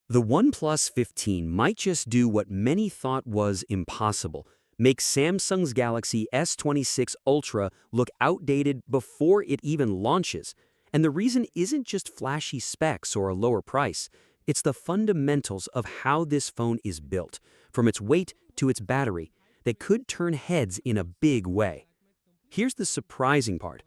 The OnePlus 15 might just do what many thought was impossible, make Samsung's Galaxy S26 Ultra look outdated before it even launches. And the reason isn't just flashy specs or a lower price. It's the fundamentals of how this phone is built, from its weight to its battery, that could turn heads in a big way. Here's the surprising part.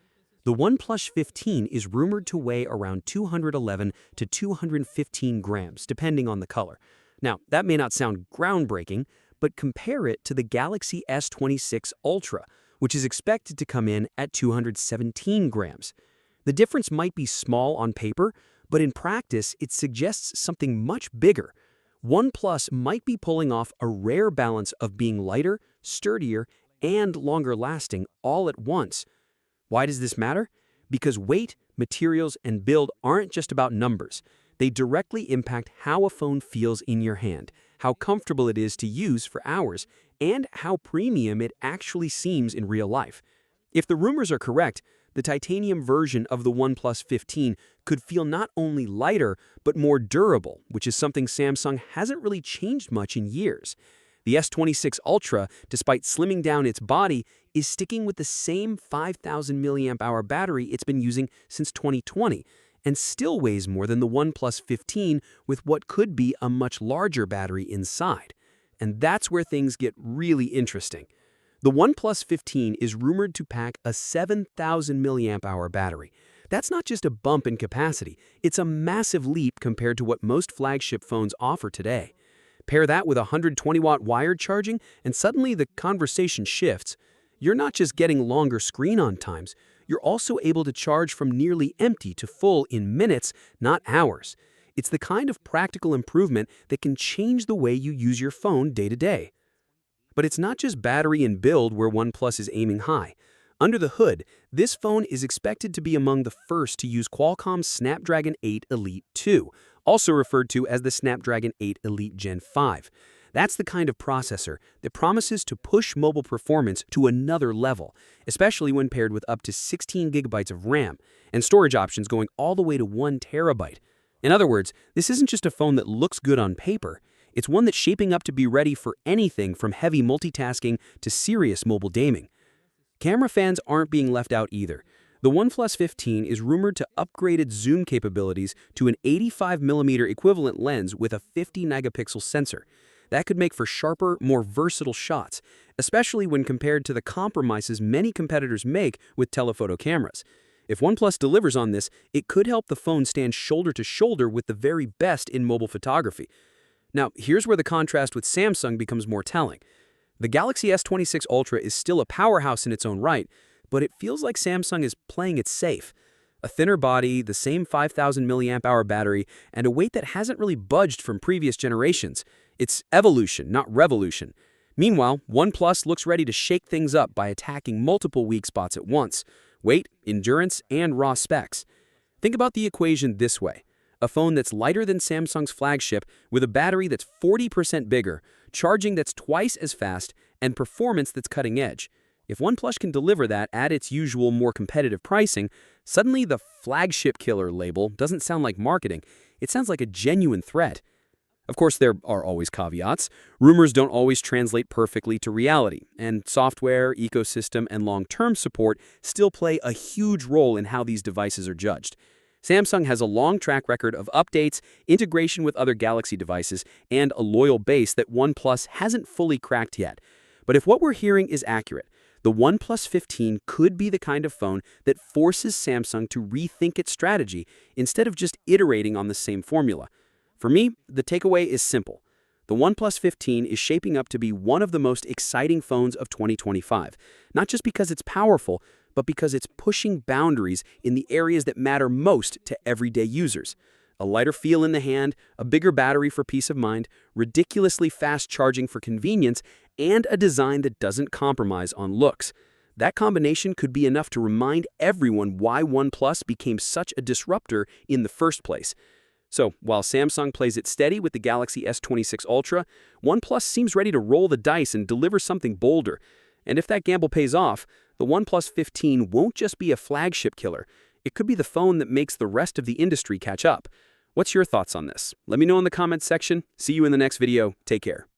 The OnePlus 15 is rumored to weigh around 211 to 215 grams, depending on the color. Now, that may not sound groundbreaking, but compare it to the Galaxy S26 Ultra, which is expected to come in at 217 grams. The difference might be small on paper, but in practice, it suggests something much bigger. OnePlus might be pulling off a rare balance of being lighter, sturdier, and longer lasting all at once. Why does this matter? Because weight, materials, and build aren't just about numbers. They directly impact how a phone feels in your hand, how comfortable it is to use for hours, and how premium it actually seems in real life. If the rumors are correct, the titanium version of the OnePlus 15 could feel not only lighter, but more durable, which is something Samsung hasn't really changed much in years. The S26 Ultra, despite slimming down its body, is sticking with the same 5,000 mAh battery it's been using since 2020, and still weighs more than the OnePlus 15 with what could be a much larger battery inside. And that's where things get really interesting. The OnePlus 15 is rumored to pack a 7,000 mAh battery. That's not just a bump in capacity, it's a massive leap compared to what most flagship phones offer today. Pair that with 120-watt wired charging, and suddenly the conversation shifts. You're not just getting longer screen-on times, you're also able to charge from nearly empty to full in minutes, not hours. It's the kind of practical improvement that can change the way you use your phone day to day. But it's not just battery and build where OnePlus is aiming high. Under the hood, this phone is expected to be among the first to use Qualcomm's Snapdragon 8 Elite 2, also referred to as the Snapdragon 8 Elite Gen 5. That's the kind of processor that promises to push mobile performance to another level, especially when paired with up to 16 gigabytes of RAM and storage options going all the way to 1 terabyte. In other words, this isn't just a phone that looks good on paper. It's one that's shaping up to be ready for anything from heavy multitasking to serious mobile gaming. Camera fans aren't being left out either. The OnePlus 15 is rumored to upgraded zoom capabilities to an 85mm equivalent lens with a 50-megapixel sensor. That could make for sharper, more versatile shots, especially when compared to the compromises many competitors make with telephoto cameras. If OnePlus delivers on this, it could help the phone stand shoulder to shoulder with the very best in mobile photography. Now, here's where the contrast with Samsung becomes more telling. The Galaxy S26 Ultra is still a powerhouse in its own right, but it feels like Samsung is playing it safe. A thinner body, the same 5,000 mAh battery, and a weight that hasn't really budged from previous generations. It's evolution, not revolution. Meanwhile, OnePlus looks ready to shake things up by attacking multiple weak spots at once: weight, endurance, and raw specs. Think about the equation this way. A phone that's lighter than Samsung's flagship with a battery that's 40% bigger, charging that's twice as fast, and performance that's cutting edge. If OnePlus can deliver that at its usual more competitive pricing, suddenly the flagship killer label doesn't sound like marketing. It sounds like a genuine threat. Of course, there are always caveats. Rumors don't always translate perfectly to reality, and software, ecosystem, and long-term support still play a huge role in how these devices are judged. Samsung has a long track record of updates, integration with other Galaxy devices, and a loyal base that OnePlus hasn't fully cracked yet. But if what we're hearing is accurate, the OnePlus 15 could be the kind of phone that forces Samsung to rethink its strategy instead of just iterating on the same formula. For me, the takeaway is simple. The OnePlus 15 is shaping up to be one of the most exciting phones of 2025, not just because it's powerful, but because it's pushing boundaries in the areas that matter most to everyday users. A lighter feel in the hand, a bigger battery for peace of mind, ridiculously fast charging for convenience, and a design that doesn't compromise on looks. That combination could be enough to remind everyone why OnePlus became such a disruptor in the first place. So, while Samsung plays it steady with the Galaxy S26 Ultra, OnePlus seems ready to roll the dice and deliver something bolder. And if that gamble pays off, the OnePlus 15 won't just be a flagship killer. It could be the phone that makes the rest of the industry catch up. What's your thoughts on this? Let me know in the comments section. See you in the next video. Take care.